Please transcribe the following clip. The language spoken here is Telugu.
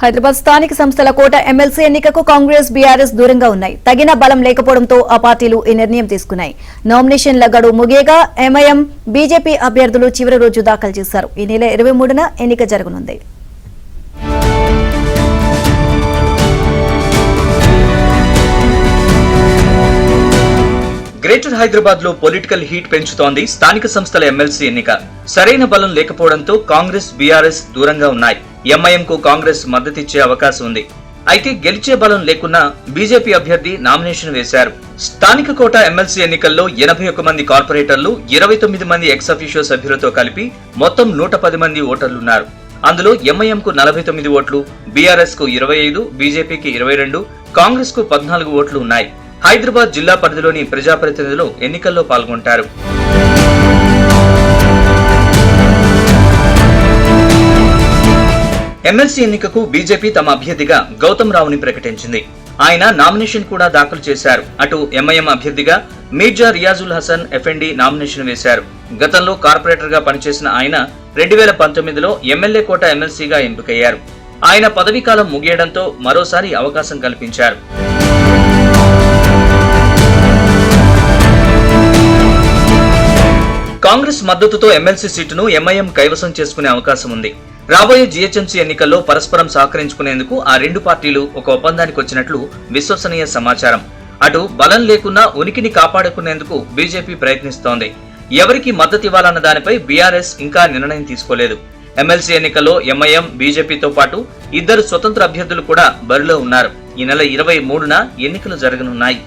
హైదరాబాద్ స్థానిక సంస్థల కోట ఎమ్మెల్సీ ఎన్నికకు కాంగ్రెస్ బీఆర్ఎస్ దూరంగా ఉన్నాయి. తగిన బలం లేకపోవడంతో ఆ పార్టీలు ఈ నిర్ణయం తీసుకున్నాయి. నామినేషన్ల గడువు ముగియగా ఎంఐఎం, బీజేపీ అభ్యర్థులు చివరి రోజు దాఖలు చేశారు. ఈ నెల 23న ఎన్నిక జరగనుంది. గ్రేటర్ హైదరాబాద్ లో పొలిటికల్ హీట్ పెంచుతోంది స్థానిక సంస్థల ఎమ్మెల్సీ ఎన్నిక. సరైన బలం లేకపోవడంతో కాంగ్రెస్ బీఆర్ఎస్ దూరంగా ఉన్నాయి. ఎంఐఎం కు కాంగ్రెస్ మద్దతిచ్చే అవకాశం ఉంది. అయితే గెలిచే బలం లేకున్నా బీజేపీ అభ్యర్థి నామినేషన్ వేశారు. స్థానిక కోట ఎమ్మెల్సీ ఎన్నికల్లో 81 మంది కార్పొరేటర్లు, 29 మంది ఎక్స్ అఫీషియో సభ్యులతో కలిపి మొత్తం 110 మంది ఓటర్లున్నారు. అందులో ఎంఐఎం కు 49 ఓట్లు, బీఆర్ఎస్ కు 25, బీజేపీకి 22, కాంగ్రెస్ కు 14 ఓట్లు ఉన్నాయి. హైదరాబాద్ జిల్లా పరిధిలోని ప్రజాప్రతినిధులు ఎన్నికల్లో పాల్గొంటారు. ఎమ్మెల్సీ ఎన్నికకు బీజేపీ తమ అభ్యర్థిగా గౌతమ్ రావుని ప్రకటించింది. ఆయన నామినేషన్ కూడా దాఖలు చేశారు. అటు ఎంఐఎం అభ్యర్థిగా మీర్జా రియాజుల్ హసన్ ఎఫ్ఎండి నామినేషన్ వేశారు. గతంలో కార్పొరేటర్ గా పనిచేసిన ఆయన 2019లో ఎమ్మెల్యే కోట ఎమ్మెల్సీగా ఎంపికయ్యారు. ఆయన పదవీకాలం ముగియడంతో మరోసారి అవకాశం కల్పించారు. కాంగ్రెస్ మద్దతుతో ఎమ్మెల్సీ సీటును ఎంఐఎం కైవసం చేసుకునే అవకాశం ఉంది. రాబోయే జీహెచ్ఎంసీ ఎన్నికల్లో పరస్పరం సహకరించుకునేందుకు ఆ రెండు పార్టీలు ఒక ఒప్పందానికి వచ్చినట్లు విశ్వసనీయ సమాచారం. అటు బలం లేకున్నా ఉనికిని కాపాడుకునేందుకు బీజేపీ ప్రయత్నిస్తోంది. ఎవరికి మద్దతు ఇవ్వాలన్న దానిపై బీఆర్ఎస్ ఇంకా నిర్ణయం తీసుకోలేదు. ఎమ్మెల్సీ ఎన్నికల్లో ఎంఐఎం, బీజేపీతో పాటు 2 స్వతంత్ర అభ్యర్థులు కూడా బరిలో ఉన్నారు. ఈ నెల 23న ఎన్నికలు జరగనున్నాయి.